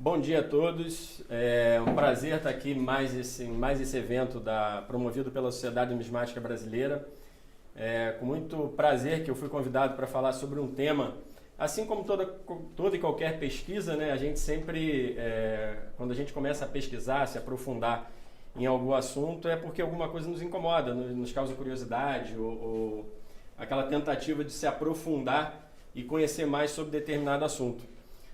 Bom dia a todos. É um prazer estar aqui mais esse evento promovido pela Sociedade Numismática Brasileira. Com muito prazer que eu fui convidado para falar sobre um tema, assim como toda e qualquer pesquisa, né? A gente sempre, quando a gente começa a pesquisar, se aprofundar em algum assunto, é porque alguma coisa nos incomoda, nos causa curiosidade ou aquela tentativa de se aprofundar e conhecer mais sobre determinado assunto.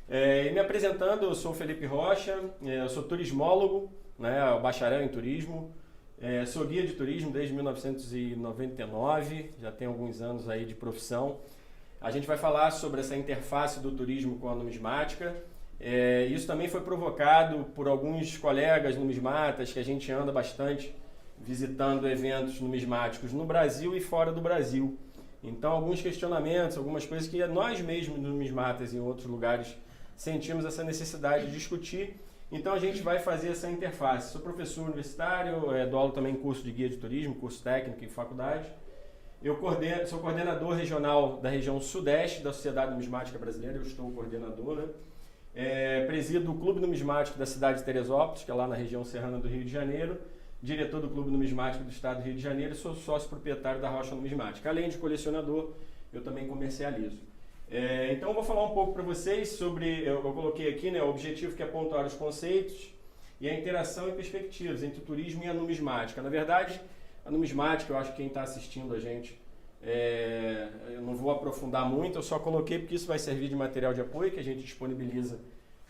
E me apresentando, eu sou Felipe Rocha, eu sou turismólogo, né, bacharel em turismo, sou guia de turismo desde 1999, já tenho alguns anos aí de profissão. A gente vai falar sobre essa interface do turismo com a numismática. Isso também foi provocado por alguns colegas numismatas que a gente anda bastante visitando eventos numismáticos no Brasil e fora do Brasil. Então, alguns questionamentos, algumas coisas que nós mesmos numismatas em outros lugares sentimos essa necessidade de discutir. Então a gente vai fazer essa interface. Sou professor universitário, dou aula também em curso de guia de turismo, curso técnico em faculdade. Eu sou coordenador regional da região sudeste da Sociedade Numismática Brasileira, eu estou coordenador, né? Presido o Clube Numismático da cidade de Teresópolis, que é lá na região serrana do Rio de Janeiro, diretor do Clube Numismático do estado do Rio de Janeiro e sou sócio proprietário da Rocha Numismática. Além de colecionador, eu também comercializo. Então eu vou falar um pouco para vocês sobre, eu coloquei aqui, né, o objetivo que é pontuar os conceitos e a interação e perspectivas entre o turismo e a numismática. Na verdade, a numismática, eu acho que quem está assistindo a gente, eu não vou aprofundar muito, eu só coloquei porque isso vai servir de material de apoio que a gente disponibiliza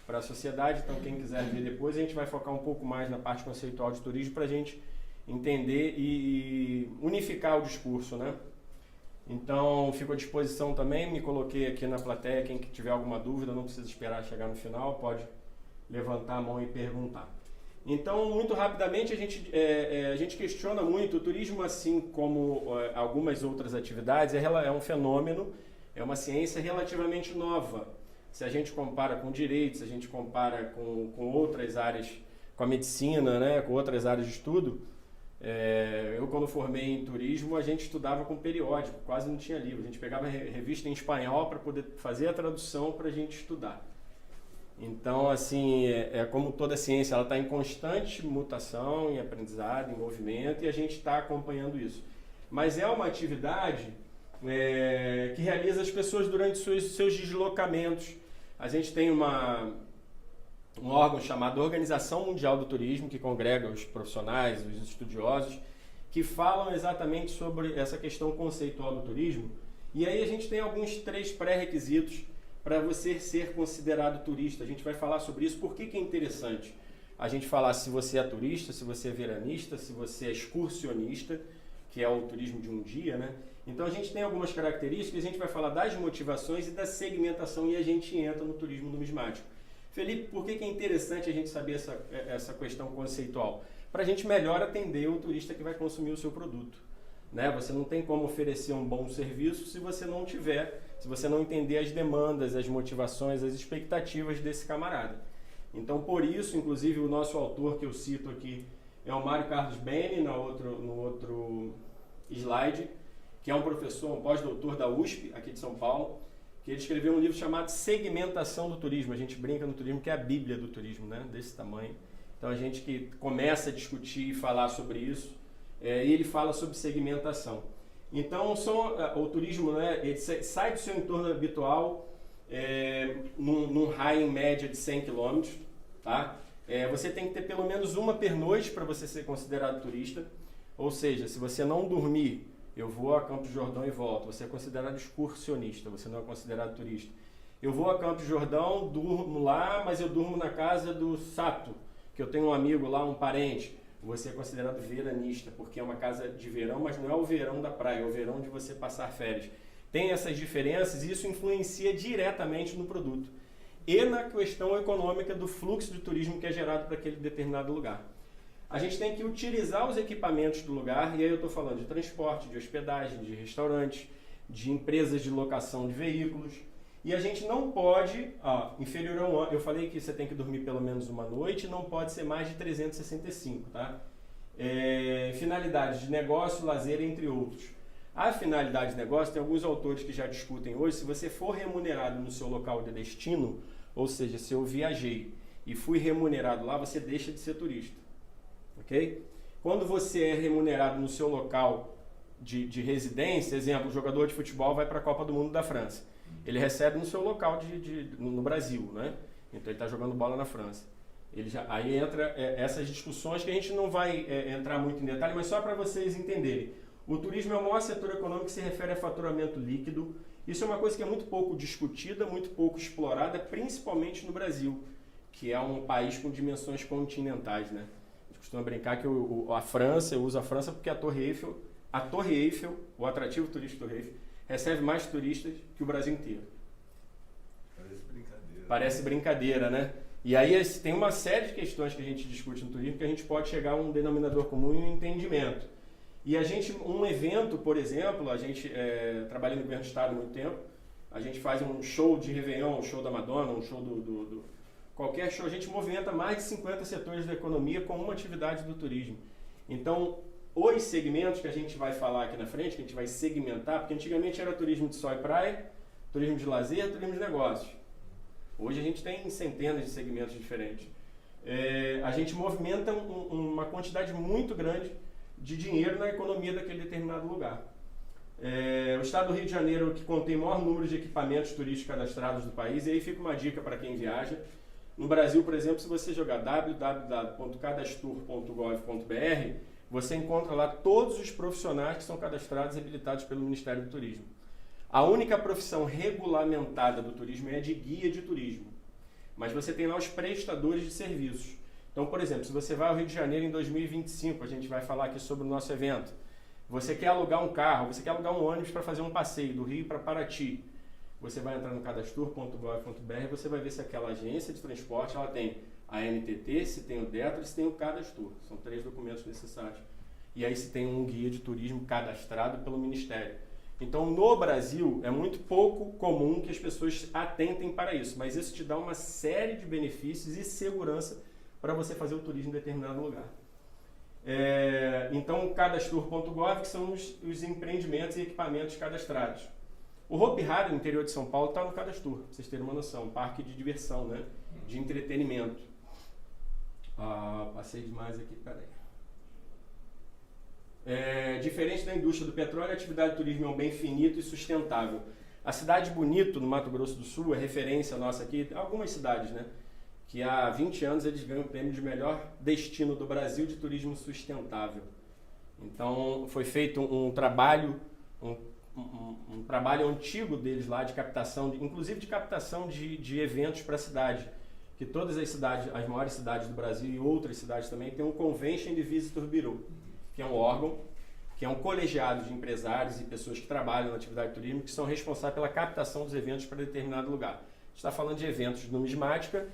para a sociedade, então quem quiser ver depois, a gente vai focar um pouco mais na parte conceitual de turismo para a gente entender e unificar o discurso, né? Então, fico à disposição também, me coloquei aqui na plateia, quem tiver alguma dúvida, não precisa esperar chegar no final, pode levantar a mão e perguntar. Então, muito rapidamente, a gente questiona muito o turismo, assim como algumas outras atividades, é um fenômeno, é uma ciência relativamente nova. Se a gente compara com direito, se a gente compara com outras áreas, com a medicina, né, com outras áreas de estudo, eu quando formei em turismo, a gente estudava com periódico, quase não tinha livro. A gente pegava revista em espanhol para poder fazer a tradução para a gente estudar. Então, assim, como toda ciência, ela está em constante mutação, em aprendizado, em movimento, e a gente está acompanhando isso. Mas é uma atividade que realiza as pessoas durante seus deslocamentos. A gente tem um órgão chamado Organização Mundial do Turismo, que congrega os profissionais, os estudiosos, que falam exatamente sobre essa questão conceitual do turismo. E aí a gente tem alguns 3 pré-requisitos para você ser considerado turista. A gente vai falar sobre isso. Por que é interessante a gente falar se você é turista, se você é veranista, se você é excursionista, que é o turismo de um dia, né? Então a gente tem algumas características, a gente vai falar das motivações e da segmentação e a gente entra no turismo numismático. Felipe, por que é interessante a gente saber essa questão conceitual? Para a gente melhor atender o turista que vai consumir o seu produto, né? Você não tem como oferecer um bom serviço se você não entender as demandas, as motivações, as expectativas desse camarada. Então, por isso, inclusive, o nosso autor que eu cito aqui é o Mário Carlos Beni, no outro slide, que é um professor, um pós-doutor da USP, aqui de São Paulo, que ele escreveu um livro chamado Segmentação do Turismo. A gente brinca no turismo que é a Bíblia do turismo, né? Desse tamanho. Então a gente que começa a discutir e falar sobre isso, e ele fala sobre segmentação. Então o turismo, né, ele sai do seu entorno habitual num raio em média de 100 km. Tá? Você tem que ter pelo menos uma pernoite para você ser considerado turista. Ou seja, se você não dormir, eu vou a Campos do Jordão e volto, você é considerado excursionista, você não é considerado turista. Eu vou a Campos do Jordão, durmo lá, mas eu durmo na casa do Sato, que eu tenho um amigo lá, um parente. Você é considerado veranista, porque é uma casa de verão, mas não é o verão da praia, é o verão de você passar férias. Tem essas diferenças e isso influencia diretamente no produto. E na questão econômica do fluxo de turismo que é gerado para aquele determinado lugar. A gente tem que utilizar os equipamentos do lugar, e aí eu estou falando de transporte, de hospedagem, de restaurantes, de empresas de locação de veículos. E a gente não pode, inferior a um ano, eu falei que você tem que dormir pelo menos uma noite, não pode ser mais de 365, tá? Finalidades de negócio, lazer, entre outros. A finalidade de negócio, tem alguns autores que já discutem hoje, se você for remunerado no seu local de destino, ou seja, se eu viajei e fui remunerado lá, você deixa de ser turista, ok? Quando você é remunerado no seu local de residência, exemplo, o jogador de futebol vai para a Copa do Mundo da França, ele recebe no seu local no Brasil, né? Então ele está jogando bola na França. Aí entra essas discussões que a gente não vai entrar muito em detalhe, mas só para vocês entenderem. O turismo é o maior setor econômico que se refere a faturamento líquido. Isso é uma coisa que é muito pouco discutida, muito pouco explorada, principalmente no Brasil, que é um país com dimensões continentais, né? A gente costuma brincar que a França, eu uso a França porque a Torre Eiffel, o atrativo turístico Torre Eiffel, recebe mais turistas que o Brasil inteiro. Parece brincadeira, né? E aí tem uma série de questões que a gente discute no turismo que a gente pode chegar a um denominador comum e um entendimento. E um evento, por exemplo, a gente trabalha no governo do estado há muito tempo, a gente faz um show de Réveillon, um show da Madonna, um show qualquer show, a gente movimenta mais de 50 setores da economia com uma atividade do turismo. Então, os segmentos que a gente vai falar aqui na frente, que a gente vai segmentar, porque antigamente era turismo de sol e praia, turismo de lazer, turismo de negócios. Hoje a gente tem centenas de segmentos diferentes. A gente movimenta uma quantidade muito grande de dinheiro na economia daquele determinado lugar. O estado do Rio de Janeiro, que contém o maior número de equipamentos turísticos cadastrados do país, e aí fica uma dica para quem viaja. No Brasil, por exemplo, se você jogar www.cadastur.gov.br, você encontra lá todos os profissionais que são cadastrados e habilitados pelo Ministério do Turismo. A única profissão regulamentada do turismo é a de guia de turismo. Mas você tem lá os prestadores de serviços. Então, por exemplo, se você vai ao Rio de Janeiro em 2025, a gente vai falar aqui sobre o nosso evento. Você quer alugar um carro, você quer alugar um ônibus para fazer um passeio do Rio para Paraty. Você vai entrar no cadastur.gov.br, você vai ver se aquela agência de transporte ela tem a NTT, se tem o Detran, se tem o Cadastur. São 3 documentos necessários. E aí se tem um guia de turismo cadastrado pelo Ministério. Então, no Brasil, é muito pouco comum que as pessoas atentem para isso, mas isso te dá uma série de benefícios e segurança para você fazer o turismo em determinado lugar. Então, cadastur.gov, que são os empreendimentos e equipamentos cadastrados. O Hopi Hari, no interior de São Paulo, está no Cadastur, para vocês terem uma noção, um parque de diversão, né? De entretenimento. Passei demais aqui, peraí. Diferente da indústria do petróleo, a atividade do turismo é um bem finito e sustentável. A cidade de Bonito, no Mato Grosso do Sul, é referência nossa aqui, algumas cidades, né? Que há 20 anos eles ganham o prêmio de melhor destino do Brasil de turismo sustentável. Então, foi feito um trabalho antigo deles lá de captação, inclusive de captação de eventos para a cidade. Que todas as cidades, as maiores cidades do Brasil e outras cidades também, têm um Convention and Visitor Bureau, que é um órgão, que é um colegiado de empresários e pessoas que trabalham na atividade de turismo, que são responsáveis pela captação dos eventos para determinado lugar. A gente está falando de eventos de numismática,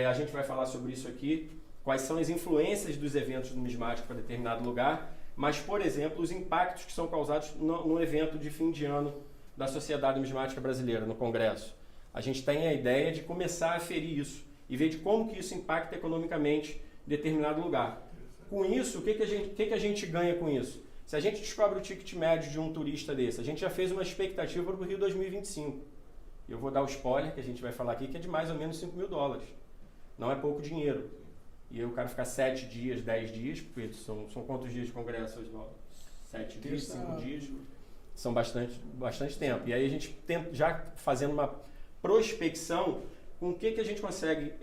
a gente vai falar sobre isso aqui, quais são as influências dos eventos de numismática para determinado lugar, mas, por exemplo, os impactos que são causados no evento de fim de ano da Sociedade Numismática Brasileira, no Congresso. A gente tem a ideia de começar a aferir isso e ver de como que isso impacta economicamente determinado lugar. Com isso, o que a gente ganha com isso? Se a gente descobre o ticket médio de um turista desse, a gente já fez uma expectativa para o Rio 2025. Eu vou dar o spoiler, que a gente vai falar aqui, que é de mais ou menos $5.000. Não é pouco dinheiro. E aí o cara ficar 7 dias, 10 dias, porque são quantos dias de congresso, Oswaldo? 7 dias, 5 dias? São bastante tempo. E aí a gente tenta, já fazendo uma prospecção, com o que a gente consegue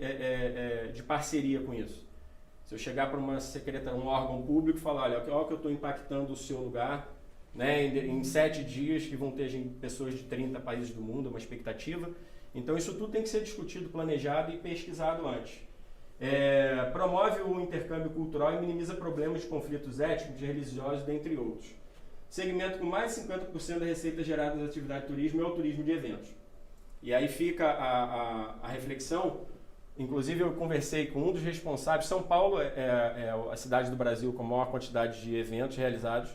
de parceria com isso? Se eu chegar para uma secretaria, um órgão público e falar, olha que eu estou impactando o seu lugar, né, em 7 dias que vão ter pessoas de 30 países do mundo, uma expectativa. Então isso tudo tem que ser discutido, planejado e pesquisado antes. Promove o intercâmbio cultural e minimiza problemas de conflitos étnicos e religiosos, dentre outros. Segmento com mais de 50% da receita gerada da atividade de turismo é o turismo de eventos. E aí fica a reflexão. Inclusive eu conversei com um dos responsáveis. São Paulo é a cidade do Brasil com a maior quantidade de eventos realizados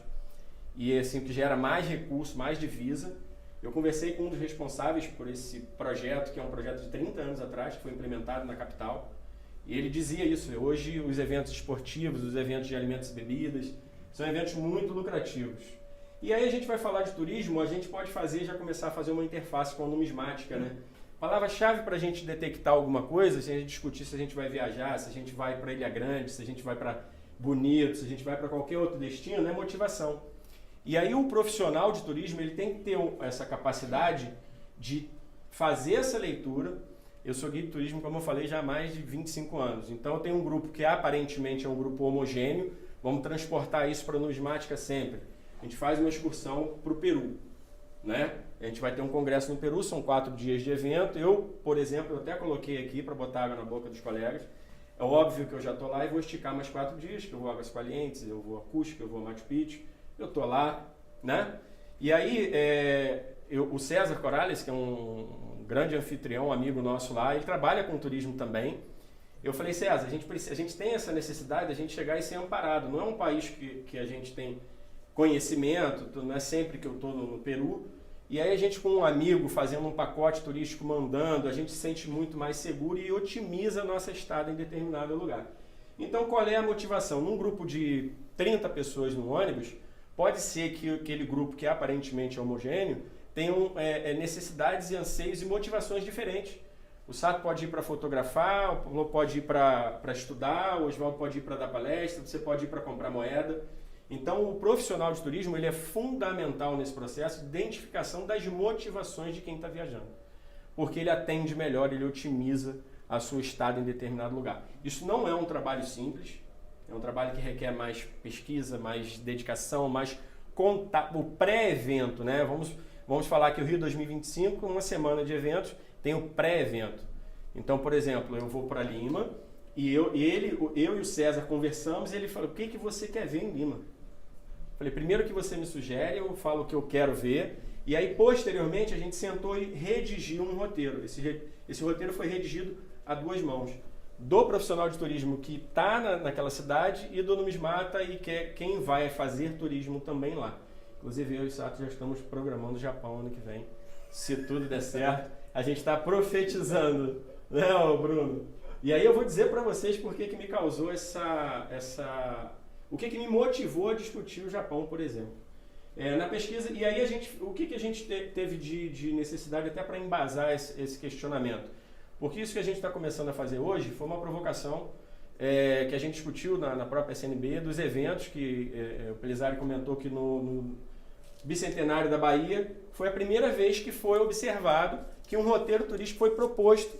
e assim que gera mais recurso, mais divisa. Eu conversei com um dos responsáveis por esse projeto, que é um projeto de 30 anos atrás, que foi implementado na capital, e ele dizia isso: hoje os eventos esportivos, os eventos de alimentos e bebidas são eventos muito lucrativos. E aí a gente vai falar de turismo, a gente pode já começar a fazer uma interface com a numismática, né? Palavra-chave para a gente detectar alguma coisa, se a gente discutir se a gente vai viajar, se a gente vai para Ilha Grande, se a gente vai para Bonito, se a gente vai para qualquer outro destino, é motivação. E aí o profissional de turismo ele tem que ter essa capacidade de fazer essa leitura. Eu sou guia de turismo, como eu falei, já há mais de 25 anos. Então eu tenho um grupo que aparentemente é um grupo homogêneo. Vamos transportar isso para a numismática sempre. A gente faz uma excursão para o Peru, né? A gente vai ter um congresso no Peru, são 4 dias de evento. Eu, por exemplo, eu até coloquei aqui para botar água na boca dos colegas. É óbvio que eu já estou lá e vou esticar mais 4 dias, que eu vou a Águas Calientes, eu vou a Cusco, eu vou a Machu Picchu. Eu estou lá, né? E aí, o César Corales, que é um grande anfitrião, amigo nosso lá, ele trabalha com turismo também. Eu falei, César, a gente tem essa necessidade de a gente chegar e ser amparado. Não é um país que a gente tem conhecimento, não é sempre que eu estou no Peru. E aí a gente com um amigo fazendo um pacote turístico, mandando, a gente se sente muito mais seguro e otimiza a nossa estada em determinado lugar. Então qual é a motivação? Num grupo de 30 pessoas no ônibus, pode ser que aquele grupo que aparentemente é homogêneo tenham necessidades e anseios e motivações diferentes. O Sato pode ir para fotografar, o Paulo pode ir para estudar, o Oswaldo pode ir para dar palestra, você pode ir para comprar moeda. Então, o profissional de turismo ele é fundamental nesse processo de identificação das motivações de quem está viajando. Porque ele atende melhor, ele otimiza a sua estada em determinado lugar. Isso não é um trabalho simples, é um trabalho que requer mais pesquisa, mais dedicação, mais contato, o pré-evento, né? Vamos falar que o Rio 2025, uma semana de eventos, tem o pré-evento. Então, por exemplo, eu vou para Lima e eu e o César conversamos e ele falou, o que você quer ver em Lima? Falei, primeiro que você me sugere, eu falo o que eu quero ver. E aí, posteriormente, a gente sentou e redigiu um roteiro. Esse roteiro foi redigido a 2 mãos. Do profissional de turismo que está naquela cidade e do numismata e quem vai fazer turismo também lá. Inclusive, eu e o Sato já estamos programando o Japão ano que vem. Se tudo der certo, a gente está profetizando, né, Bruno? E aí eu vou dizer para vocês por que me causou o que me motivou a discutir o Japão, por exemplo. Na pesquisa, e aí o que a gente teve de necessidade até para embasar esse questionamento? Porque isso que a gente está começando a fazer hoje foi uma provocação que a gente discutiu na própria SNB, dos eventos que o Pelizari comentou que no Bicentenário da Bahia foi a primeira vez que foi observado que um roteiro turístico foi proposto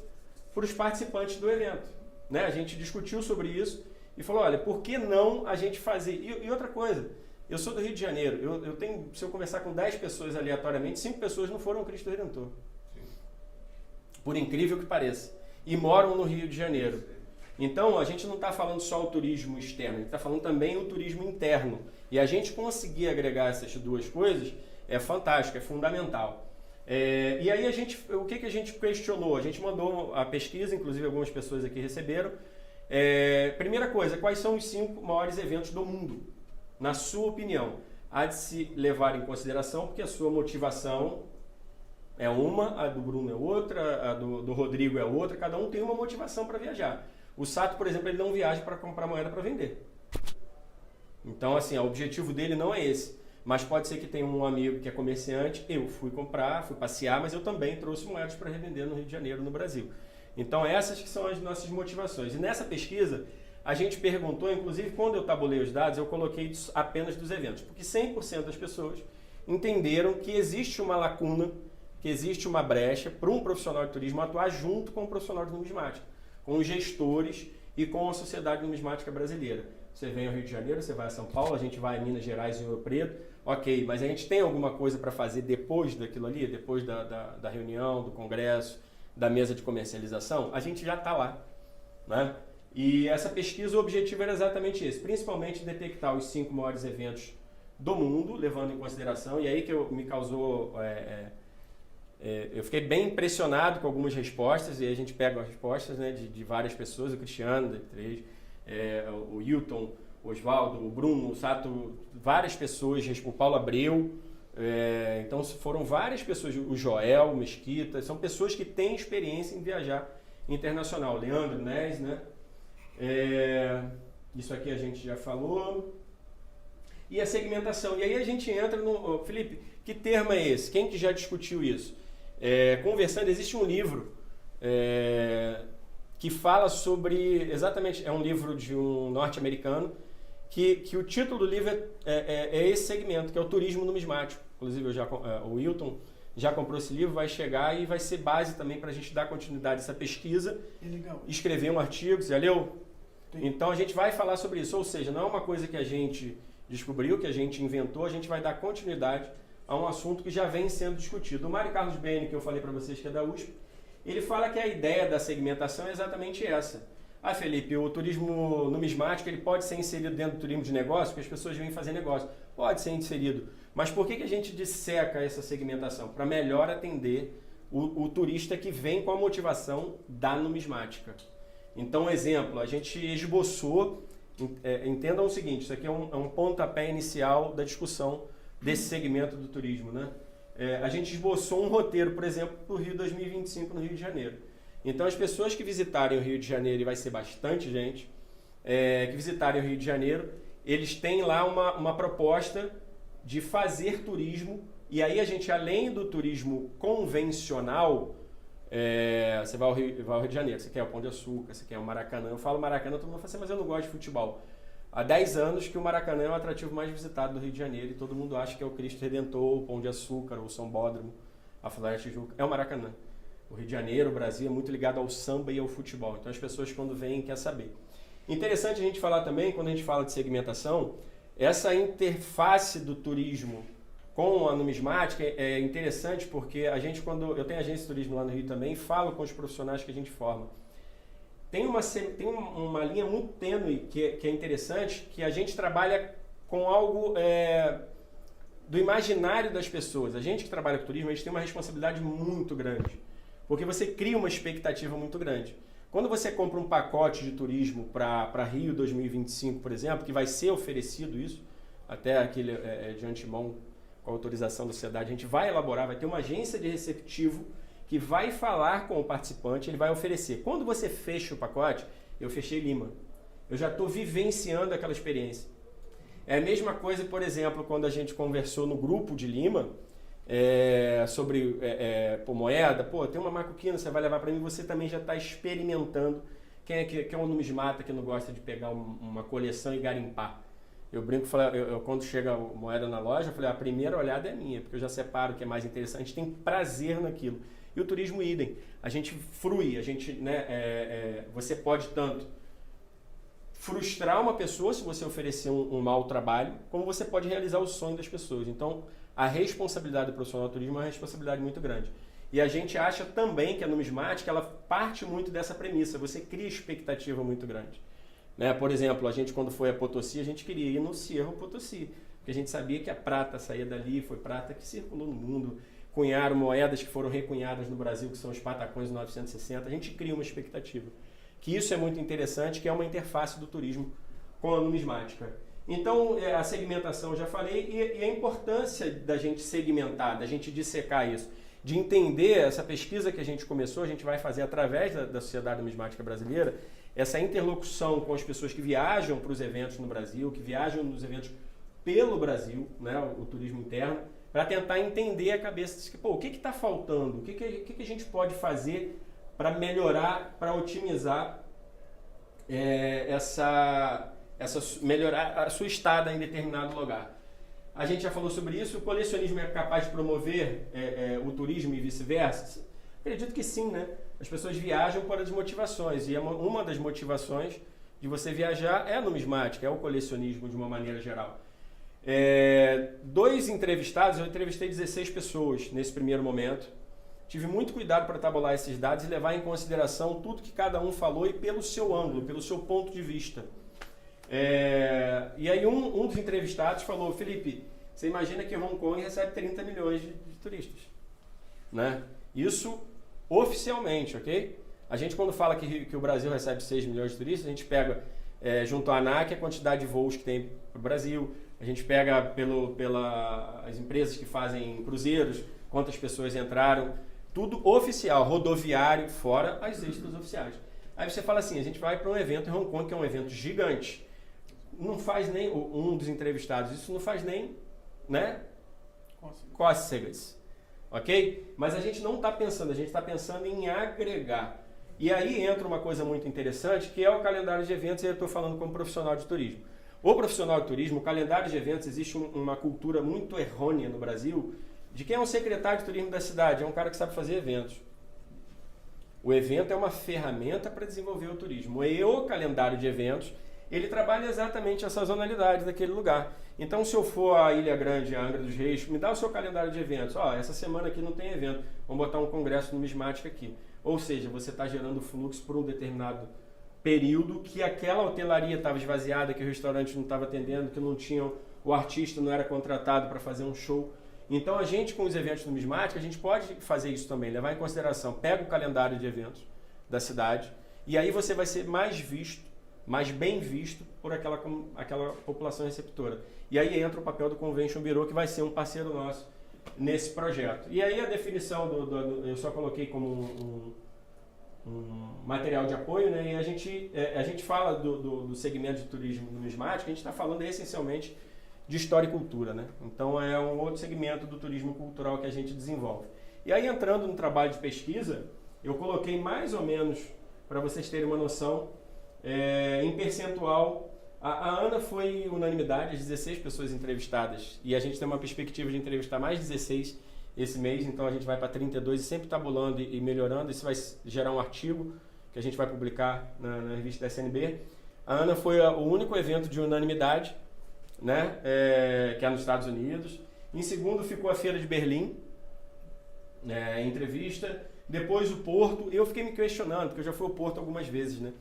para os participantes do evento. Né? A gente discutiu sobre isso e falou, olha, por que não a gente fazer? E outra coisa, eu sou do Rio de Janeiro, eu tenho, se eu conversar com 10 pessoas aleatoriamente, 5 pessoas não foram ao Cristo Redentor. Sim. Por incrível que pareça. E moram no Rio de Janeiro. Então, a gente não está falando só o turismo externo, a gente está falando também o turismo interno. E a gente conseguir agregar essas 2 coisas é fantástico, é fundamental. E aí o que a gente questionou? A gente mandou a pesquisa, inclusive algumas pessoas aqui receberam. Primeira coisa, quais são os 5 maiores eventos do mundo? Na sua opinião, há de se levar em consideração, porque a sua motivação é uma, a do Bruno é outra, a do Rodrigo é outra, cada um tem uma motivação para viajar. O Sato, por exemplo, ele não viaja para comprar moeda para vender. Então, assim, o objetivo dele não é esse. Mas pode ser que tenha um amigo que é comerciante, eu fui passear, mas eu também trouxe moedas para revender no Rio de Janeiro, no Brasil. Então essas que são as nossas motivações. E nessa pesquisa, a gente perguntou, inclusive quando eu tabulei os dados, eu coloquei apenas dos eventos, porque 100% das pessoas entenderam que existe uma lacuna, que existe uma brecha para um profissional de turismo atuar junto com o profissional de numismática, com os gestores e com a Sociedade Numismática Brasileira. Você vem ao Rio de Janeiro, você vai a São Paulo, a gente vai a Minas Gerais e Ouro Preto. Ok, mas a gente tem alguma coisa para fazer depois daquilo ali? Depois da reunião, do congresso, da mesa de comercialização? A gente já está lá, né? E essa pesquisa, o objetivo era exatamente esse. Principalmente detectar os 5 maiores eventos do mundo, levando em consideração. E aí que me causou... eu fiquei bem impressionado com algumas respostas. E aí a gente pega as respostas, né, de várias pessoas. O Cristiano, o Hilton, o Oswaldo, o Bruno, o Sato, várias pessoas, o Paulo Abreu, então foram várias pessoas, o Joel, o Mesquita, são pessoas que têm experiência em viajar internacional. O Leandro Nes, né? Isso aqui a gente já falou. E a segmentação. E aí a gente entra no... Felipe, que termo é esse? Quem que já discutiu isso? conversando, existe um livro que fala sobre, exatamente, é um livro de um norte-americano, que o título do livro é esse segmento, que é o turismo numismático. Inclusive, o Wilton já comprou esse livro, vai chegar e vai ser base também para a gente dar continuidade a essa pesquisa, escrever um artigo. Você já leu? Sim. Então a gente vai falar sobre isso, ou seja, não é uma coisa que a gente descobriu, que a gente inventou, a gente vai dar continuidade a um assunto que já vem sendo discutido. O Mário Carlos Bene, que eu falei para vocês que é da USP, ele fala que a ideia da segmentação é exatamente essa. Felipe, o turismo numismático ele pode ser inserido dentro do turismo de negócio, porque as pessoas vêm fazer negócio. Pode ser inserido. Mas por que a gente disseca essa segmentação? Para melhor atender o turista que vem com a motivação da numismática. Então, exemplo, a gente esboçou, entendam o seguinte, isso aqui é um pontapé inicial da discussão desse segmento do turismo, né? A gente esboçou um roteiro, por exemplo, para o Rio 2025 no Rio de Janeiro. Então, as pessoas que visitarem o Rio de Janeiro, e vai ser bastante gente, que visitarem o Rio de Janeiro, eles têm lá uma proposta de fazer turismo, e aí a gente, além do turismo convencional, você vai ao Rio de Janeiro, você quer o Pão de Açúcar, você quer o Maracanã. Eu falo Maracanã, todo mundo fala assim, mas eu não gosto de futebol. Há 10 anos que o Maracanã é o atrativo mais visitado do Rio de Janeiro, e todo mundo acha que é o Cristo Redentor, o Pão de Açúcar, o São Bódromo, a Floresta Tijuca. É o Maracanã. O Rio de Janeiro, o Brasil, é muito ligado ao samba e ao futebol. Então as pessoas quando vêm querem saber. Interessante a gente falar também, quando a gente fala de segmentação, essa interface do turismo com a numismática é interessante porque a gente, quando eu tenho agência de turismo lá no Rio também, falo com os profissionais que a gente forma. Tem uma linha muito tênue que é interessante, que a gente trabalha com algo do imaginário das pessoas. A gente que trabalha com turismo, a gente tem uma responsabilidade muito grande, porque você cria uma expectativa muito grande. Quando você compra um pacote de turismo para Rio 2025, por exemplo, que vai ser oferecido isso, até aquele de antemão, com a autorização da sociedade, a gente vai elaborar, vai ter uma agência de receptivo que vai falar com o participante, ele vai oferecer. Quando você fecha o pacote, eu fechei Lima. Eu já estou vivenciando aquela experiência. É a mesma coisa, por exemplo, quando a gente conversou no grupo de Lima, sobre moeda, tem uma macuquina, você vai levar para mim, você também já está experimentando. Quem é um numismata que não gosta de pegar uma coleção e garimpar? Eu brinco, quando chega a moeda na loja, eu falei, a primeira olhada é minha, porque eu já separo o que é mais interessante, a gente tem prazer naquilo. E o turismo idem, a gente frui, você pode tanto frustrar uma pessoa se você oferecer um mau trabalho, como você pode realizar o sonho das pessoas. Então, a responsabilidade do profissional do turismo é uma responsabilidade muito grande. E a gente acha também que a numismática, ela parte muito dessa premissa, você cria expectativa muito grande. Por exemplo, a gente quando foi a Potosí, a gente queria ir no Cerro Potosí, porque a gente sabia que a prata saía dali, foi prata que circulou no mundo, cunharam moedas que foram recunhadas no Brasil, que são os patacões de 960, a gente cria uma expectativa. Que isso é muito interessante, que é uma interface do turismo com a numismática. Então, a segmentação eu já falei, e a importância da gente segmentar, da gente dissecar isso, de entender essa pesquisa que a gente começou, a gente vai fazer através da Sociedade Numismática Brasileira, essa interlocução com as pessoas que viajam para os eventos no Brasil, que viajam nos eventos pelo Brasil, o turismo interno, para tentar entender a cabeça de o que está faltando, o que a gente pode fazer para melhorar, para otimizar melhorar a sua estada em determinado lugar. A gente já falou sobre isso, o colecionismo é capaz de promover o turismo e vice-versa? Acredito que sim, né? As pessoas viajam por as motivações, e uma das motivações de você viajar é a numismática, é o colecionismo de uma maneira geral. 2 entrevistados, eu entrevistei 16 pessoas nesse primeiro momento. Tive muito cuidado para tabular esses dados e levar em consideração tudo que cada um falou e pelo seu ângulo, pelo seu ponto de vista. E aí um dos entrevistados falou, Felipe, você imagina que Hong Kong recebe 30 milhões de turistas, né? Isso oficialmente, ok? A gente quando fala que o Brasil recebe 6 milhões de turistas, a gente pega junto à ANAC a quantidade de voos que tem para o Brasil, a gente pega pelas empresas que fazem cruzeiros, quantas pessoas entraram, tudo oficial, rodoviário, fora as extras oficiais. Aí você fala assim, a gente vai para um evento em Hong Kong, que é um evento gigante, não faz nem, um dos entrevistados, isso não faz nem, né, cócegas. ok? Mas a gente não está pensando, a gente está pensando em agregar. E aí entra uma coisa muito interessante, que é o calendário de eventos, e eu estou falando como profissional de turismo. O profissional de turismo, o calendário de eventos, existe uma cultura muito errônea no Brasil, de quem é um secretário de turismo da cidade, é um cara que sabe fazer eventos. O evento é uma ferramenta para desenvolver o turismo. E o calendário de eventos, ele trabalha exatamente a sazonalidade daquele lugar. Então, se eu for à Ilha Grande, à Angra dos Reis, me dá o seu calendário de eventos. Essa semana aqui não tem evento, vamos botar um congresso numismático aqui. Ou seja, você está gerando fluxo por um determinado período que aquela hotelaria estava esvaziada, que o restaurante não estava atendendo, que não tinha, o artista não era contratado para fazer um show. Então a gente com os eventos numismáticos, a gente pode fazer isso também, levar em consideração, pega o calendário de eventos da cidade e aí você vai ser mais visto, mais bem visto por aquela população receptora. E aí entra o papel do Convention Bureau, que vai ser um parceiro nosso nesse projeto. E aí a definição eu só coloquei como um material de apoio, né? E a gente fala do segmento de turismo numismático, a gente está falando essencialmente de história e cultura, né? Então é um outro segmento do turismo cultural que a gente desenvolve. E aí entrando no trabalho de pesquisa, eu coloquei mais ou menos, para vocês terem uma noção, em percentual, a Ana foi unanimidade, as 16 pessoas entrevistadas, e a gente tem uma perspectiva de entrevistar mais 16 esse mês, então a gente vai para 32 e sempre tabulando e melhorando. Isso vai gerar um artigo que a gente vai publicar na revista da SNB. A Ana foi o único evento de unanimidade, né, que é nos Estados Unidos. Em segundo ficou a Feira de Berlim, entrevista. Depois o Porto. Eu fiquei me questionando, porque eu já fui ao Porto algumas vezes, né?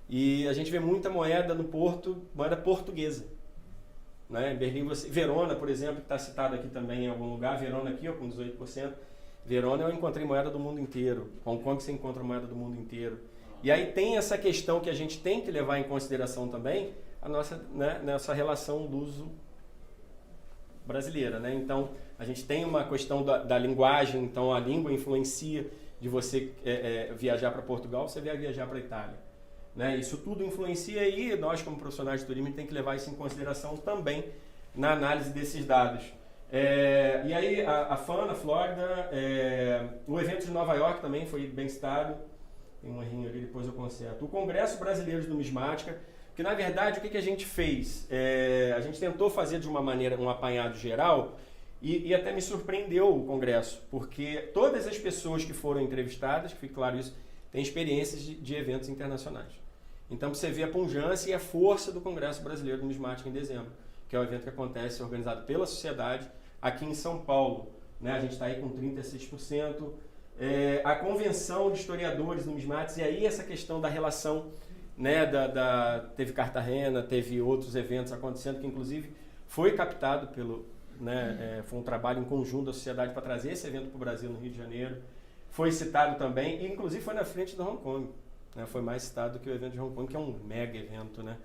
E a gente vê muita moeda no Porto, moeda portuguesa. Né? Em Berlim, Verona, por exemplo, que está citado aqui também em algum lugar. Verona aqui, com 18%. Verona eu encontrei moeda do mundo inteiro. Hong Kong você encontra moeda do mundo inteiro. E aí tem essa questão que a gente tem que levar em consideração também, a nossa, né, nessa relação luso brasileira, né? Então a gente tem uma questão da linguagem, então a língua influencia de você viajar para Portugal, você vai viajar para Itália, né? Isso tudo influencia e nós como profissionais de turismo tem que levar isso em consideração também na análise desses dados. E aí a FAN, na Flórida, o evento de Nova York também foi bem citado, tem um errinho ali, depois eu conserto. O Congresso Brasileiro de Numismática, que na verdade o que a gente fez? A gente tentou fazer de uma maneira, um apanhado geral, e até me surpreendeu o congresso, porque todas as pessoas que foram entrevistadas, que fique claro isso, têm experiências de eventos internacionais. Então você vê a pujança e a força do Congresso Brasileiro de Numismática em dezembro, que é o evento que acontece organizado pela sociedade aqui em São Paulo, né? A gente está aí com 36%. A convenção de historiadores numismáticos, e aí essa questão da relação, né, teve Cartagena, teve outros eventos acontecendo, que inclusive foi captado foi um trabalho em conjunto da sociedade para trazer esse evento para o Brasil, no Rio de Janeiro. Foi citado também, e inclusive foi na frente do Hong Kong, né? Foi mais citado do que o evento de Hong Kong, que é um mega evento, né?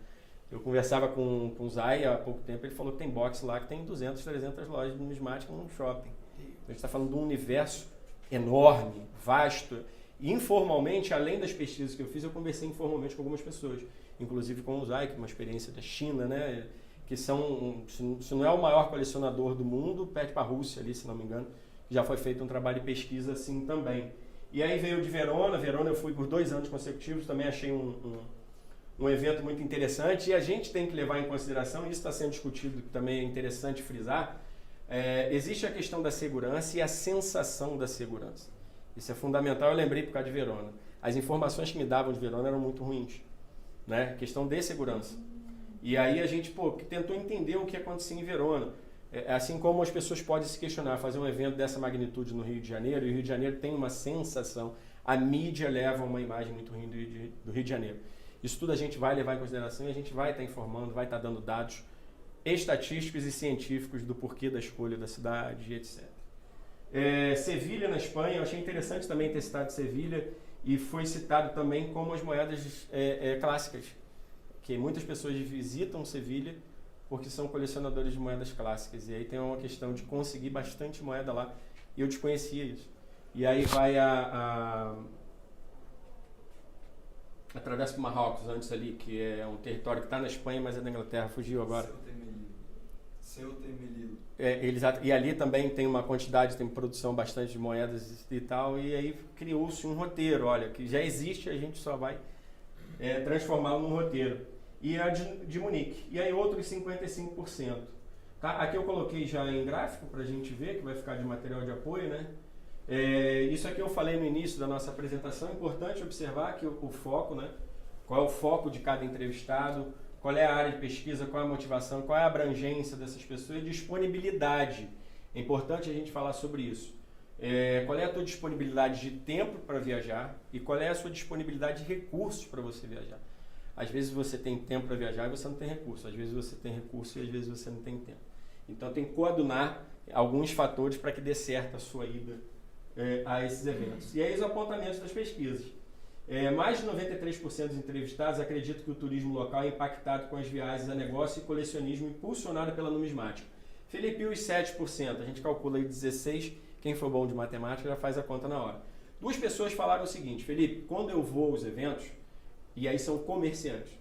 Eu conversava com o Zay há pouco tempo, ele falou que tem box lá que tem 200, 300 lojas de numismática num shopping. A gente está falando de um universo enorme, vasto. E informalmente, além das pesquisas que eu fiz, eu conversei informalmente com algumas pessoas, inclusive com o Zay, que é uma experiência da China, né? Que se não é o maior colecionador do mundo, perde para a Rússia ali, se não me engano. Já foi feito um trabalho de pesquisa assim também. E aí veio de Verona. Verona eu fui por 2 anos consecutivos, também achei um evento muito interessante. E a gente tem que levar em consideração, isso está sendo discutido, que também é interessante frisar, existe a questão da segurança e a sensação da segurança. Isso é fundamental, eu lembrei por causa de Verona. As informações que me davam de Verona eram muito ruins, né? Questão de segurança. E aí a gente tentou entender o que acontecia em Verona. Assim como as pessoas podem se questionar, fazer um evento dessa magnitude no Rio de Janeiro, e o Rio de Janeiro tem uma sensação, a mídia leva uma imagem muito ruim do Rio de Janeiro. Isso tudo a gente vai levar em consideração e a gente vai estar informando, vai estar dando dados estatísticos e científicos do porquê da escolha da cidade, etc. Sevilha, na Espanha, eu achei interessante também ter citado Sevilha, e foi citado também como as moedas clássicas, que muitas pessoas visitam Sevilha porque são colecionadores de moedas clássicas, e aí tem uma questão de conseguir bastante moeda lá, e eu desconhecia isso. E aí vai atravessa o Marrocos antes ali, que é um território que está na Espanha, mas é da Inglaterra, fugiu agora. Ceuta e Melilla. e ali também tem uma quantidade, tem produção bastante de moedas e tal, e aí criou-se um roteiro, olha, que já existe, a gente só vai transformá-lo num roteiro. E a de Munique. E aí outros 55%. Tá? Aqui eu coloquei já em gráfico para a gente ver, que vai ficar de material de apoio, né? Isso aqui eu falei no início da nossa apresentação, é importante observar que o foco, né? Qual é o foco de cada entrevistado, qual é a área de pesquisa, qual é a motivação, qual é a abrangência dessas pessoas e disponibilidade. É importante a gente falar sobre isso. Qual é a tua disponibilidade de tempo para viajar e qual é a sua disponibilidade de recursos para você viajar. Às vezes você tem tempo para viajar e você não tem recurso. Às vezes você tem recurso e às vezes você não tem tempo. Então tem que coadunar alguns fatores para que dê certo a sua ida a esses eventos. E aí os apontamentos das pesquisas. Mais de 93% dos entrevistados acreditam que o turismo local é impactado com as viagens a negócio e colecionismo impulsionado pela numismática. Felipe, os 7%, a gente calcula aí 16%, quem for bom de matemática já faz a conta na hora. 2 pessoas falaram o seguinte: Felipe, quando eu vou aos eventos, e aí são comerciantes,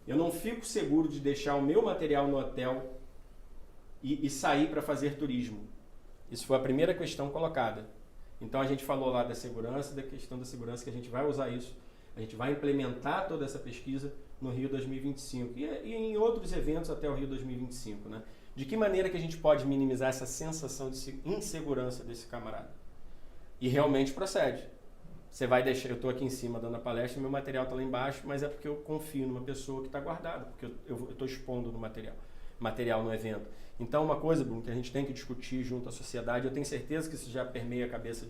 eu não fico seguro de deixar o meu material no hotel e sair para fazer turismo. Isso foi a primeira questão colocada. Então a gente falou lá da segurança, da questão da segurança, que a gente vai usar isso, a gente vai implementar toda essa pesquisa no Rio 2025 e em outros eventos até o Rio 2025, né? De que maneira que a gente pode minimizar essa sensação de insegurança desse camarada? E realmente procede. Você vai deixar, eu estou aqui em cima dando a palestra, meu material está lá embaixo, mas é porque eu confio numa pessoa que está guardada, porque eu estou expondo no material no evento. Então, uma coisa, Bruno, que a gente tem que discutir junto à sociedade, eu tenho certeza que isso já permeia a cabeça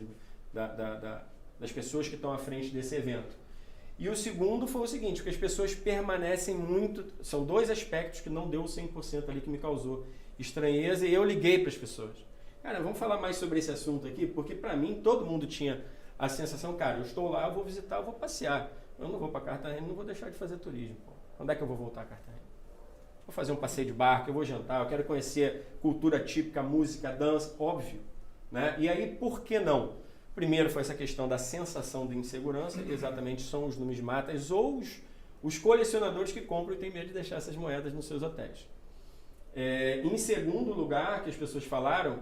das pessoas que estão à frente desse evento. E o segundo foi o seguinte, que as pessoas permanecem muito... São 2 aspectos que não deu 100% ali, que me causou estranheza, e eu liguei para as pessoas. Cara, vamos falar mais sobre esse assunto aqui, porque para mim todo mundo tinha a sensação, cara, eu estou lá, eu vou visitar, eu vou passear. Eu não vou para Cartagena, não vou deixar de fazer turismo. Pô. Quando é que eu vou voltar a Cartagena? Vou fazer um passeio de barco, eu vou jantar, eu quero conhecer cultura típica, música, dança, óbvio. Né? E aí, por que não? Primeiro foi essa questão da sensação de insegurança, que exatamente são os numismatas ou os colecionadores que compram e têm medo de deixar essas moedas nos seus hotéis. Em segundo lugar, que as pessoas falaram,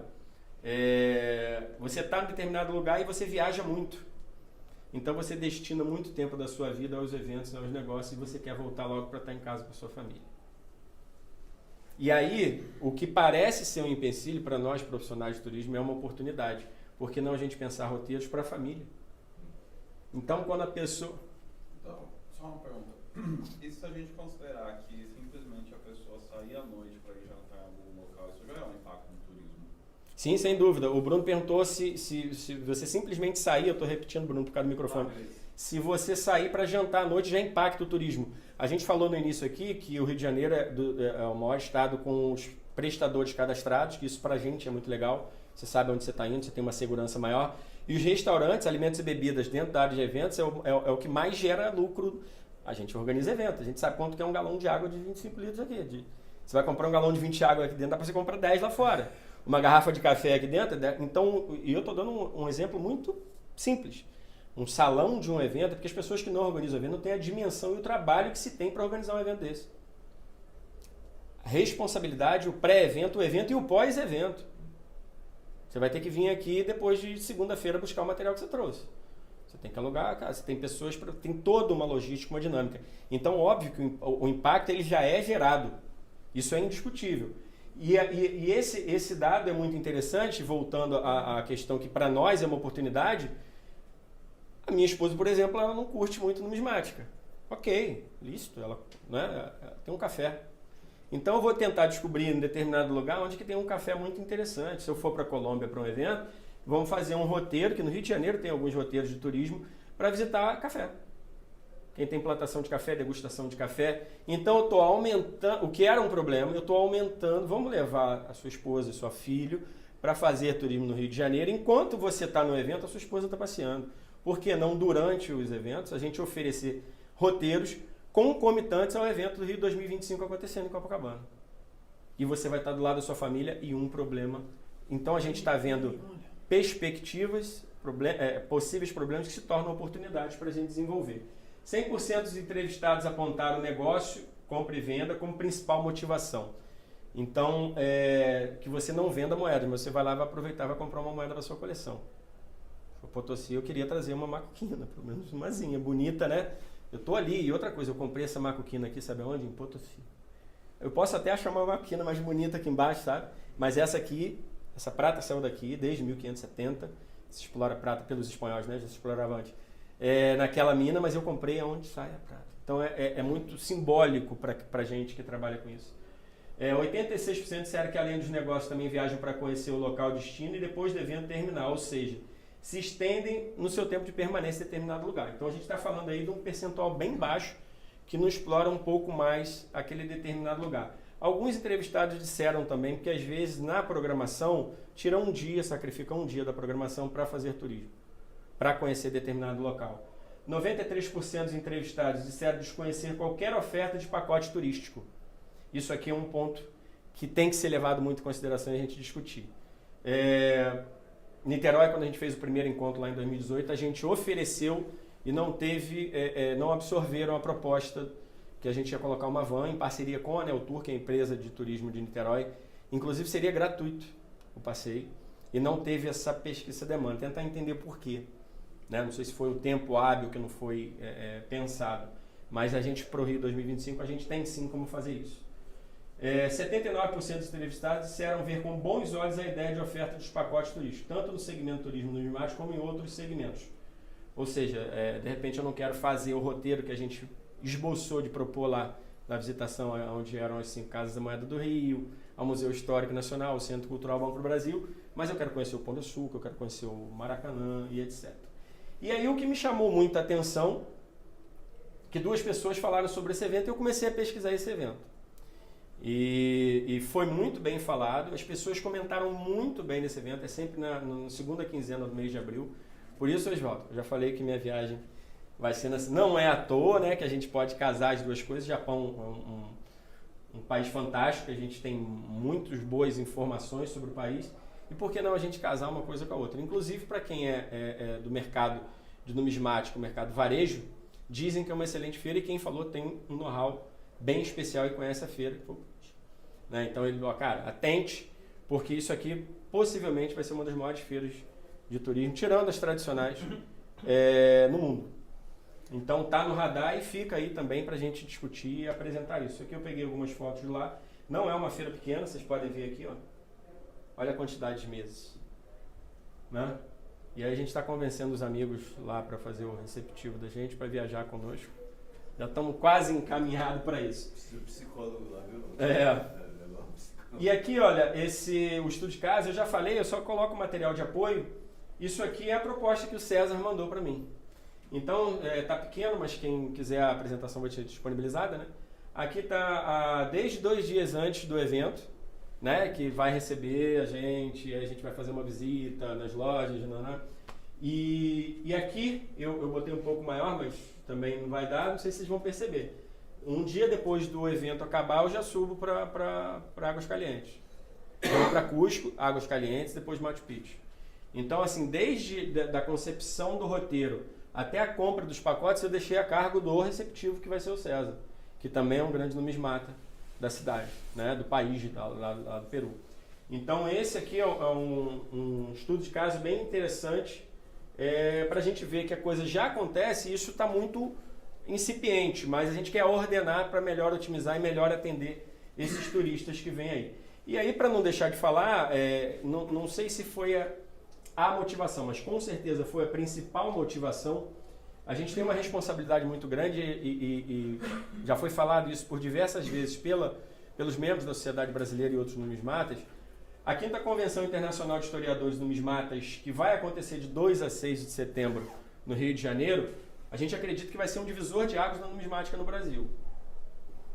você está em determinado lugar e você viaja muito. Então você destina muito tempo da sua vida aos eventos, aos negócios, e você quer voltar logo para estar em casa com a sua família. E aí, o que parece ser um empecilho para nós profissionais de turismo é uma oportunidade. Por que não a gente pensar roteiros para a família? Então, quando a pessoa... Então, só uma pergunta. E se a gente considerar que simplesmente a pessoa sair à noite para ir jantar em algum local, isso já é um impacto no turismo? Sim, sem dúvida. O Bruno perguntou se você simplesmente sair, eu estou repetindo, Bruno, por causa do microfone. Se você sair para jantar à noite, já impacta o turismo. A gente falou no início aqui que o Rio de Janeiro é o maior estado com os prestadores cadastrados, que isso para a gente é muito legal. Você sabe onde você está indo, você tem uma segurança maior. E os restaurantes, alimentos e bebidas dentro da área de eventos é o que mais gera lucro. A gente organiza eventos, a gente sabe quanto que é um galão de água de 25 litros aqui. Você vai comprar um galão de 20 de água aqui dentro, dá para você comprar 10 lá fora. Uma garrafa de café aqui dentro, então, e eu estou dando um exemplo muito simples. Um salão de um evento, porque as pessoas que não organizam o evento não têm a dimensão e o trabalho que se tem para organizar um evento desse. A responsabilidade, o pré-evento, o evento e o pós-evento. Você vai ter que vir aqui depois de segunda-feira buscar o material que você trouxe. Você tem que alugar a casa, tem pessoas, tem toda uma logística, uma dinâmica. Então, óbvio que o impacto ele já é gerado. Isso é indiscutível. E esse dado é muito interessante, voltando à questão que para nós é uma oportunidade. A minha esposa, por exemplo, ela não curte muito numismática. Ok, lícito, ela tem um café. Então eu vou tentar descobrir em determinado lugar onde que tem um café muito interessante. Se eu for para a Colômbia para um evento, vamos fazer um roteiro, que no Rio de Janeiro tem alguns roteiros de turismo, para visitar café. Quem tem plantação de café, degustação de café. Então eu estou aumentando, o que era um problema, eu estou aumentando, vamos levar a sua esposa e seu filho para fazer turismo no Rio de Janeiro. Enquanto você está no evento, a sua esposa está passeando. Por que não, durante os eventos, a gente oferecer roteiros concomitantes ao evento do Rio 2025 acontecendo em Copacabana. E você vai estar do lado da sua família e um problema. Então a gente está vendo perspectivas, possíveis problemas que se tornam oportunidades para a gente desenvolver. 100% dos entrevistados apontaram negócio, compra e venda como principal motivação. Então, que você não venda moedas, mas você vai lá e vai aproveitar e vai comprar uma moeda para sua coleção. O Potosí, eu queria trazer uma macuquina, pelo menos umazinha, bonita, né? Eu tô ali, e outra coisa, eu comprei essa macuquina aqui, sabe aonde? Em Potosí. Eu posso até achar uma macuquina mais bonita aqui embaixo, sabe? Mas essa aqui, essa prata saiu daqui desde 1570, se explora prata pelos espanhóis, né? Já se explorava antes. Naquela mina, mas eu comprei aonde sai a prata. Então é muito simbólico para gente que trabalha com isso. 86% disseram que além dos negócios também viajam para conhecer o local destino e depois do evento terminar, ou seja, se estendem no seu tempo de permanência em determinado lugar. Então a gente está falando aí de um percentual bem baixo que não explora um pouco mais aquele determinado lugar. Alguns entrevistados disseram também que às vezes na programação tiram um dia, sacrificam um dia da programação para fazer turismo, para conhecer determinado local. 93% dos entrevistados disseram desconhecer qualquer oferta de pacote turístico. Isso aqui é um ponto que tem que ser levado muito em consideração e a gente discutir. Niterói, quando a gente fez o primeiro encontro lá em 2018, a gente ofereceu e não absorveram a proposta que a gente ia colocar uma van em parceria com a Neotour, que é a empresa de turismo de Niterói. Inclusive seria gratuito o passeio e não teve essa pesquisa, essa demanda. Tentar entender por quê. Né? Não sei se foi o tempo hábil que não foi pensado, mas a gente, para o Rio 2025, a gente tem sim como fazer isso. 79% dos entrevistados disseram ver com bons olhos a ideia de oferta dos pacotes turísticos, tanto no segmento turismo numismático como em outros segmentos. Ou seja, de repente eu não quero fazer o roteiro que a gente esboçou de propor lá na visitação onde eram as 5 Casas da Moeda do Rio, ao Museu Histórico Nacional, ao Centro Cultural Banco do Brasil, mas eu quero conhecer o Pão de Açúcar, eu quero conhecer o Maracanã e etc. E aí o que me chamou muita atenção, que 2 pessoas falaram sobre esse evento e eu comecei a pesquisar esse evento. E foi muito bem falado, as pessoas comentaram muito bem desse evento, é sempre na segunda quinzena do mês de abril. Por isso, Oswaldo, eu já falei que minha viagem vai ser não é à toa, né, que a gente pode casar as duas coisas. O Japão é um país fantástico, a gente tem muitas boas informações sobre o país, e por que não a gente casar uma coisa com a outra? Inclusive, para quem é do mercado de numismático, mercado varejo, dizem que é uma excelente feira, e quem falou tem um know-how bem especial e conhece a feira. Né? Então ele falou, cara, atente, porque isso aqui possivelmente vai ser uma das maiores feiras de turismo, tirando as tradicionais, no mundo. Então tá no radar e fica aí também para a gente discutir e apresentar isso. Aqui eu peguei algumas fotos de lá, não é uma feira pequena, vocês podem ver aqui, ó. Olha a quantidade de mesas. Né? E aí a gente está convencendo os amigos lá para fazer o receptivo da gente, para viajar conosco. Já estamos quase encaminhados para isso. Precisa de psicólogo lá, viu? E aqui, olha, o estudo de casa, eu já falei, eu só coloco material de apoio. Isso aqui é a proposta que o César mandou para mim. Então, tá pequeno, mas quem quiser a apresentação vai ser disponibilizada, né? Aqui tá desde 2 dias antes do evento, né? Que vai receber a gente vai fazer uma visita nas lojas, né? E aqui, eu botei um pouco maior, mas também não vai dar, não sei se vocês vão perceber. Um dia depois do evento acabar, eu já subo para Águas Calientes. Vou para Cusco, Águas Calientes, depois Machu Picchu. Então, assim, desde da concepção do roteiro até a compra dos pacotes, eu deixei a cargo do receptivo, que vai ser o César, que também é um grande numismata da cidade, né, do país, lá do Peru. Então, esse aqui é um estudo de caso bem interessante, para a gente ver que a coisa já acontece e isso está muito incipiente, mas a gente quer ordenar para melhor otimizar e melhor atender esses turistas que vêm aí. E aí, para não deixar de falar, não sei se foi a motivação, mas com certeza foi a principal motivação. A gente tem uma responsabilidade muito grande e já foi falado isso por diversas vezes pelos membros da Sociedade Brasileira e outros numismatas. A 5ª Convenção Internacional de Historiadores Numismatas, que vai acontecer de 2 a 6 de setembro no Rio de Janeiro, a gente acredita que vai ser um divisor de águas na numismática no Brasil.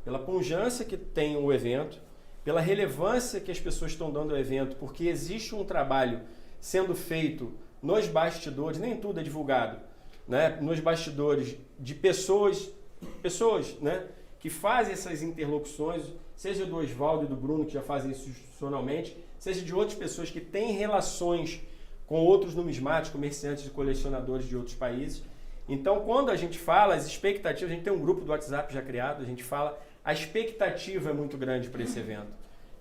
Pela pujança que tem o evento, pela relevância que as pessoas estão dando ao evento, porque existe um trabalho sendo feito nos bastidores, nem tudo é divulgado, né? Nos bastidores de pessoas, né? Que fazem essas interlocuções, seja do Oswaldo e do Bruno, que já fazem isso institucionalmente, seja de outras pessoas que têm relações com outros numismáticos, comerciantes e colecionadores de outros países. Então, quando a gente fala, as expectativas, a gente tem um grupo do WhatsApp já criado, a gente fala, a expectativa é muito grande para esse evento.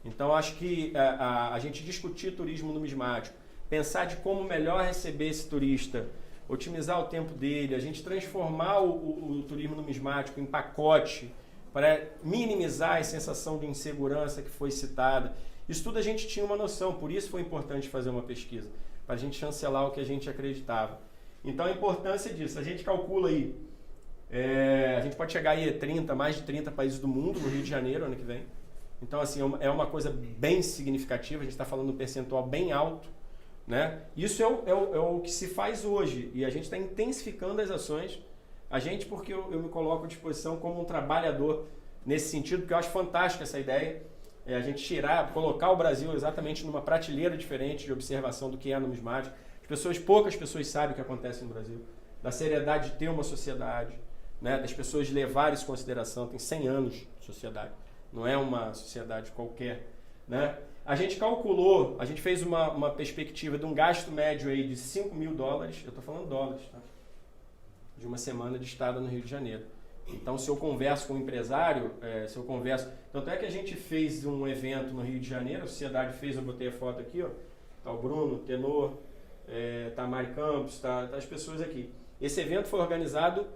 Então, acho que a gente discutir turismo numismático, pensar de como melhor receber esse turista, otimizar o tempo dele, a gente transformar o turismo numismático em pacote para minimizar a sensação de insegurança que foi citada. Isso tudo a gente tinha uma noção, por isso foi importante fazer uma pesquisa, para a gente chancelar o que a gente acreditava. Então, a importância disso, a gente calcula aí, a gente pode chegar aí a mais de 30 países do mundo, no Rio de Janeiro, ano que vem. Então, assim, é uma coisa bem significativa, a gente está falando de um percentual bem alto, né? Isso é o que se faz hoje, e a gente está intensificando as ações. A gente, porque eu me coloco à disposição como um trabalhador nesse sentido, porque eu acho fantástica essa ideia, a gente colocar o Brasil exatamente numa prateleira diferente de observação do que é a numismática. Poucas pessoas sabem o que acontece no Brasil, da seriedade de ter uma sociedade, né? Das pessoas levarem isso em consideração, tem 100 anos de sociedade, não é uma sociedade qualquer, né? A gente calculou, a gente fez uma perspectiva de um gasto médio aí de $5.000, eu estou falando dólares, tá? De uma semana de estada no Rio de Janeiro. Então, se eu converso com um empresário, tanto é que a gente fez um evento no Rio de Janeiro, a sociedade fez, eu botei a foto aqui, ó, tá o Bruno, o Tenor, tá a Mari Campos, tá as pessoas aqui. Esse evento foi organizado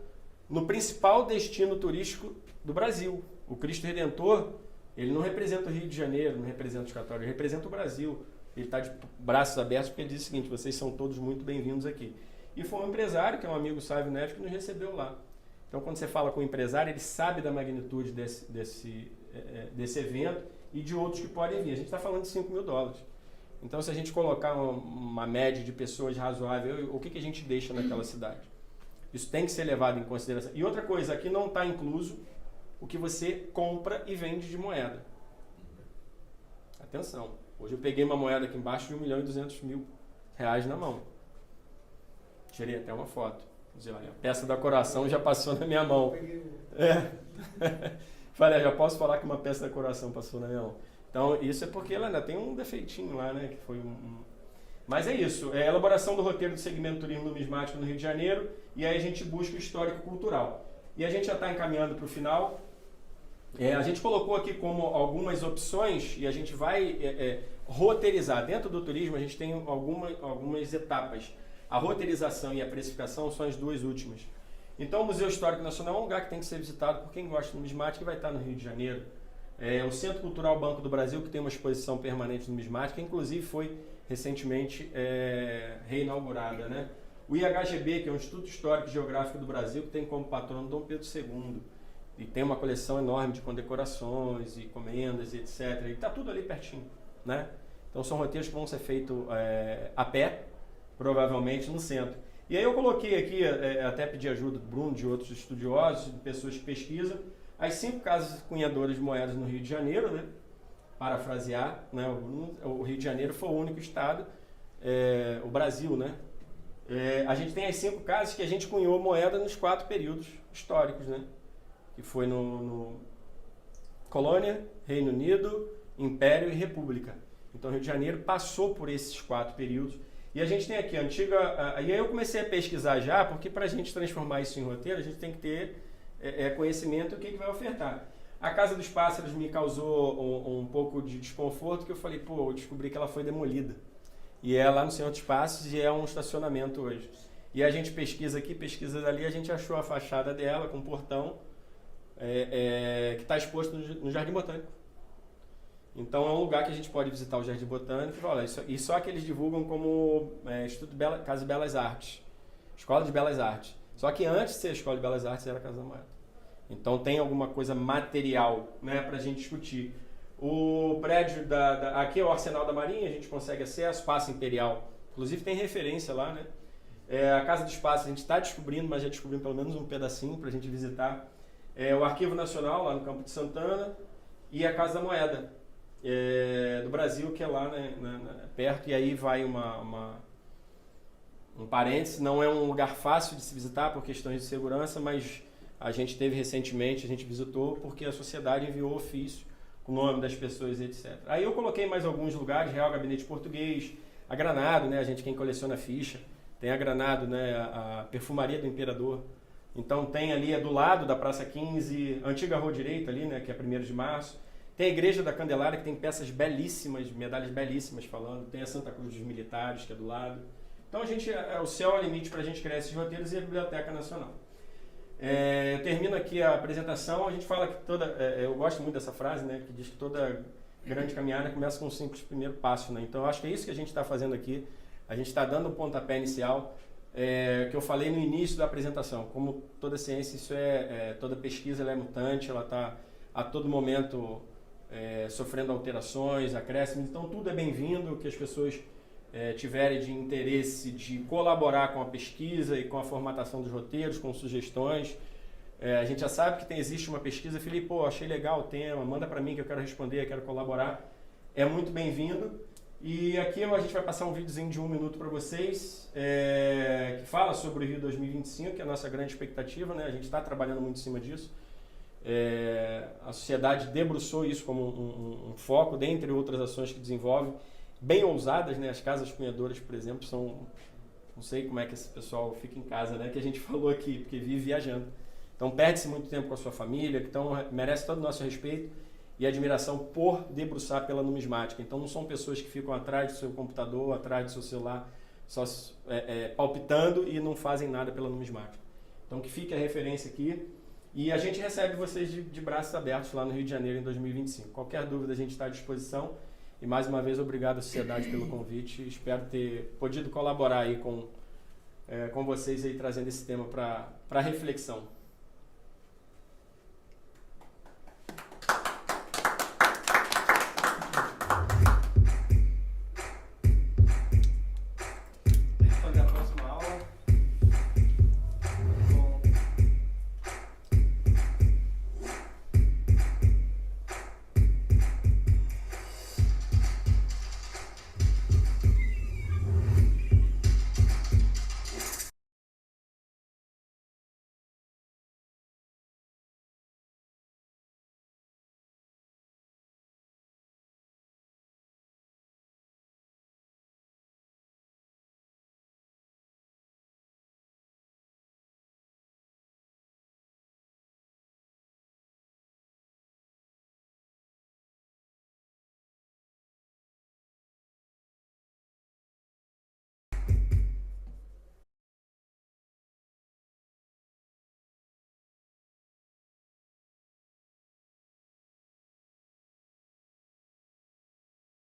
no principal destino turístico do Brasil. O Cristo Redentor, ele não representa o Rio de Janeiro, não representa os católicos, ele representa o Brasil. Ele está de braços abertos porque ele diz o seguinte: vocês são todos muito bem-vindos aqui. E foi um empresário, que é um amigo Sávio Neves, que nos recebeu lá. Então, quando você fala com o empresário, ele sabe da magnitude desse evento e de outros que podem vir. A gente está falando de $5.000. Então, se a gente colocar uma média de pessoas razoável, o que a gente deixa naquela cidade? Isso tem que ser levado em consideração. E outra coisa, aqui não está incluso o que você compra e vende de moeda. Atenção, hoje eu peguei uma moeda aqui embaixo de R$1.200.000 na mão. Tirei até uma foto. Dizer, olha, a peça da coração já passou na minha mão. Falei, já posso falar que uma peça da coração passou na minha mão. Então, isso é porque ela ainda tem um defeitinho lá, né? Que foi Mas é isso, é a elaboração do roteiro do segmento turismo numismático no Rio de Janeiro, e aí a gente busca o histórico-cultural. E a gente já está encaminhando para o final. A gente colocou aqui como algumas opções, e a gente vai roteirizar. Dentro do turismo, a gente tem algumas etapas. A roteirização e a precificação são as duas últimas. Então, o Museu Histórico Nacional é um lugar que tem que ser visitado por quem gosta de numismática e vai estar no Rio de Janeiro. O Centro Cultural Banco do Brasil, que tem uma exposição permanente de numismática, inclusive foi recentemente reinaugurada, né? O IHGB, que é o Instituto Histórico e Geográfico do Brasil, que tem como patrono Dom Pedro II. E tem uma coleção enorme de condecorações e comendas e etc. E está tudo ali pertinho, né? Então, são roteiros que vão ser feitos a pé, provavelmente no centro. E aí eu coloquei aqui, até pedi ajuda do Bruno, de outros estudiosos, de pessoas que pesquisam, as 5 casas cunhadoras de moedas no Rio de Janeiro, né? Parafrasear, né? O Rio de Janeiro foi o único estado, o Brasil, né? A gente tem as 5 casas que a gente cunhou moeda nos 4 períodos históricos, né? Que foi no Colônia, Reino Unido, Império e República. Então, o Rio de Janeiro passou por esses 4 períodos. E a gente tem aqui a antiga... E aí eu comecei a pesquisar já, porque para a gente transformar isso em roteiro, a gente tem que ter conhecimento do que vai ofertar. A Casa dos Pássaros me causou um pouco de desconforto, que eu falei, eu descobri que ela foi demolida. E é lá no Senhor dos Passos e é um estacionamento hoje. E a gente pesquisa aqui, pesquisa dali, a gente achou a fachada dela com um portão que está exposto no Jardim Botânico. Então é um lugar que a gente pode visitar o Jardim Botânico e só que eles divulgam como Casa de Belas Artes, Escola de Belas Artes. Só que antes de ser a Escola de Belas Artes era a Casa da Moeda. Então tem alguma coisa material, né, para a gente discutir. O prédio aqui é o Arsenal da Marinha, a gente consegue acesso, Paço Imperial. Inclusive tem referência lá, né? A Casa dos Passos a gente está descobrindo, mas já descobrimos pelo menos um pedacinho para a gente visitar. O Arquivo Nacional, lá no Campo de Santana, e a Casa da Moeda do Brasil, que é lá, né, perto. E aí vai um parênteses, não é um lugar fácil de se visitar por questões de segurança, mas a gente teve recentemente, a gente visitou porque a sociedade enviou ofício com o nome das pessoas, etc. Aí eu coloquei mais alguns lugares, Real Gabinete Português, a Granado, né, a gente quem coleciona ficha, tem a Granado, né, a Perfumaria do Imperador. Então tem ali, do lado da Praça 15, a antiga Rua Direita ali, né, que é 1º de Março, Tem a Igreja da Candelária, que tem peças belíssimas, medalhas belíssimas falando. Tem a Santa Cruz dos Militares, que é do lado. Então, o céu é o limite para a gente criar esses roteiros, e a Biblioteca Nacional. Eu termino aqui a apresentação. A gente fala que eu gosto muito dessa frase, né, que diz que toda grande caminhada começa com um simples primeiro passo, né? Então, eu acho que é isso que a gente está fazendo aqui. A gente está dando o pontapé inicial, que eu falei no início da apresentação. Como toda ciência, toda pesquisa ela é mutante, ela está a todo momento sofrendo alterações, acréscimos. Então, tudo é bem-vindo, que as pessoas tiverem de interesse de colaborar com a pesquisa e com a formatação dos roteiros, com sugestões. A gente já sabe que existe uma pesquisa. Felipe, achei legal o tema, manda para mim que eu quero responder, eu quero colaborar. É muito bem-vindo. E aqui a gente vai passar um videozinho de 1 minuto para vocês, que fala sobre o Rio 2025, que é a nossa grande expectativa, né? A gente está trabalhando muito em cima disso. A sociedade debruçou isso como um foco, dentre outras ações que desenvolve, bem ousadas, né? As casas cunhadoras, por exemplo, não sei como é que esse pessoal fica em casa, né? Que a gente falou aqui, porque vive viajando. Então perde-se muito tempo com a sua família, então merece todo o nosso respeito e admiração por debruçar pela numismática. Então não são pessoas que ficam atrás do seu computador, atrás do seu celular, só palpitando e não fazem nada pela numismática. Então que fique a referência aqui. E a gente recebe vocês de braços abertos lá no Rio de Janeiro em 2025. Qualquer dúvida a gente está à disposição. E mais uma vez, obrigado à sociedade pelo convite. Espero ter podido colaborar aí com vocês aí, trazendo esse tema para reflexão.